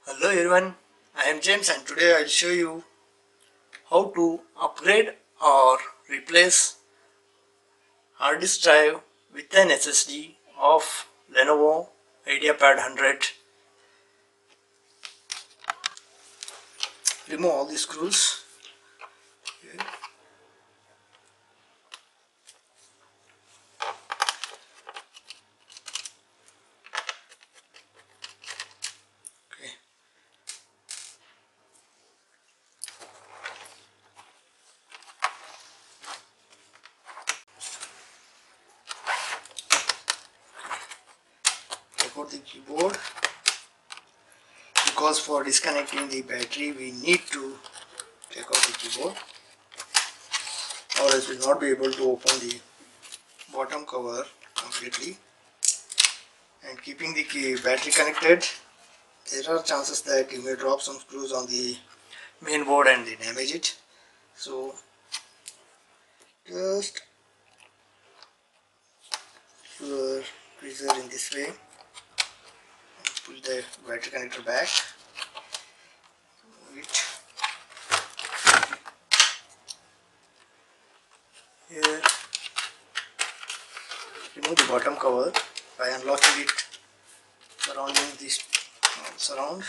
Hello everyone, I am James and today I will show you how to upgrade or replace hard disk drive with an SSD of Lenovo IdeaPad 100. Remove all the screws. Okay. Take out the keyboard, because for disconnecting the battery we need to take out the keyboard, or else we will not be able to open the bottom cover completely. And keeping the battery connected, there are chances that you may drop some screws on the main board and they damage it. So just your tweezer in this way, pull the battery connector back, here, remove the bottom cover by unlocking it surrounding this surround.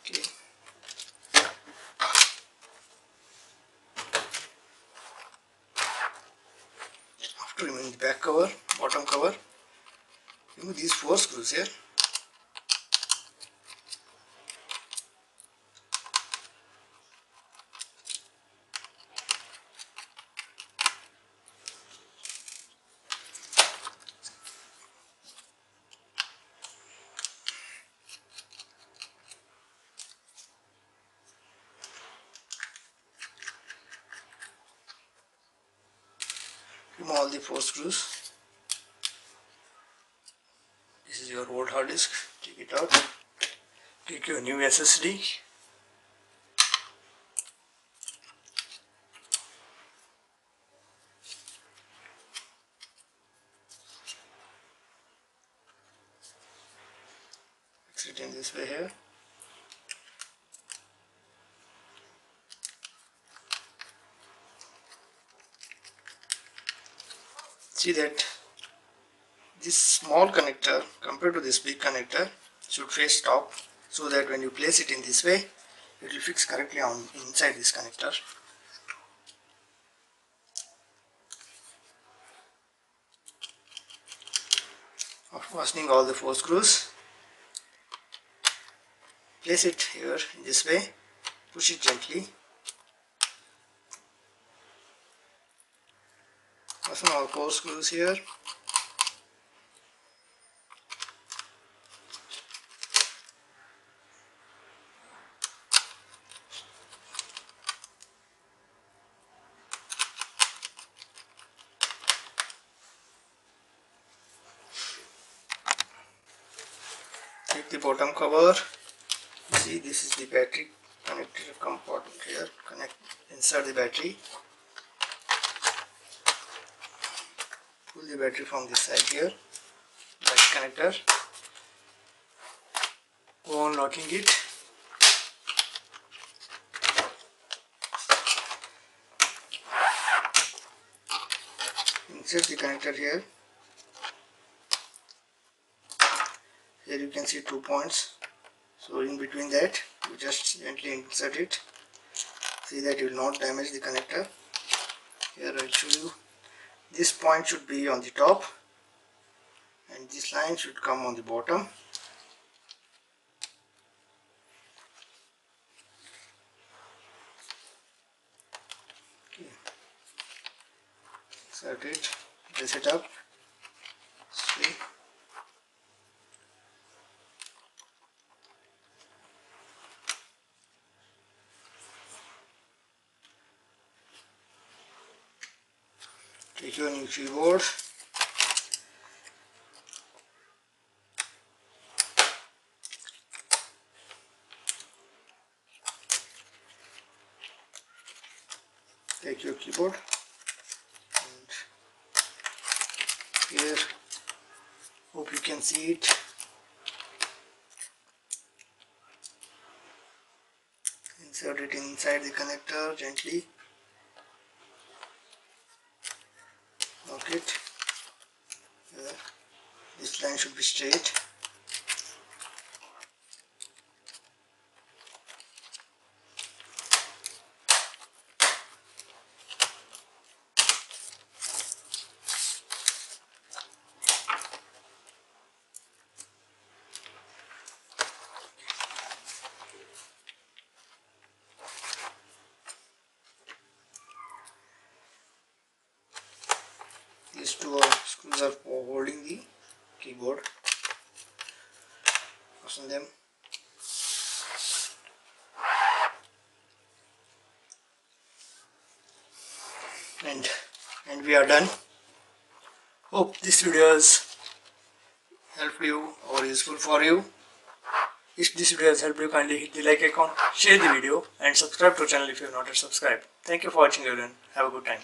Okay. After removing the back cover, bottom cover, remove these 4 screws here. Remove all the 4 screws. This is your old hard disk. Take it out. Take your new SSD. Fix it in this way here. See that this small connector compared to this big connector should face top, so that when you place it in this way it will fix correctly on inside this connector. After fastening all the 4 screws, place it here in this way, push it gently, fasten all 4 screws here. Take the bottom cover. See, this is the battery connector compartment here. Connect, insert the battery. Pull the battery from this side here. Battery connector. Go on locking it. Insert the connector here. Here you can see 2 points. So in between that, you just gently insert it. See that you will not damage the connector. Here I will show you. This point should be on the top and this line should come on the bottom. Okay. Insert it, place it up. See. Take your new keyboard. Take your keyboard. And here, hope you can see it. insert it inside the connector gently, lock it. Here. This line should be straight. These two screws are for holding the keyboard. Fasten them. And we are done. Hope this video has helped you or useful for you. If this video has helped you, kindly hit the like icon, share the video and subscribe to our channel if you have not yet subscribed. Thank you for watching everyone. Have a good time.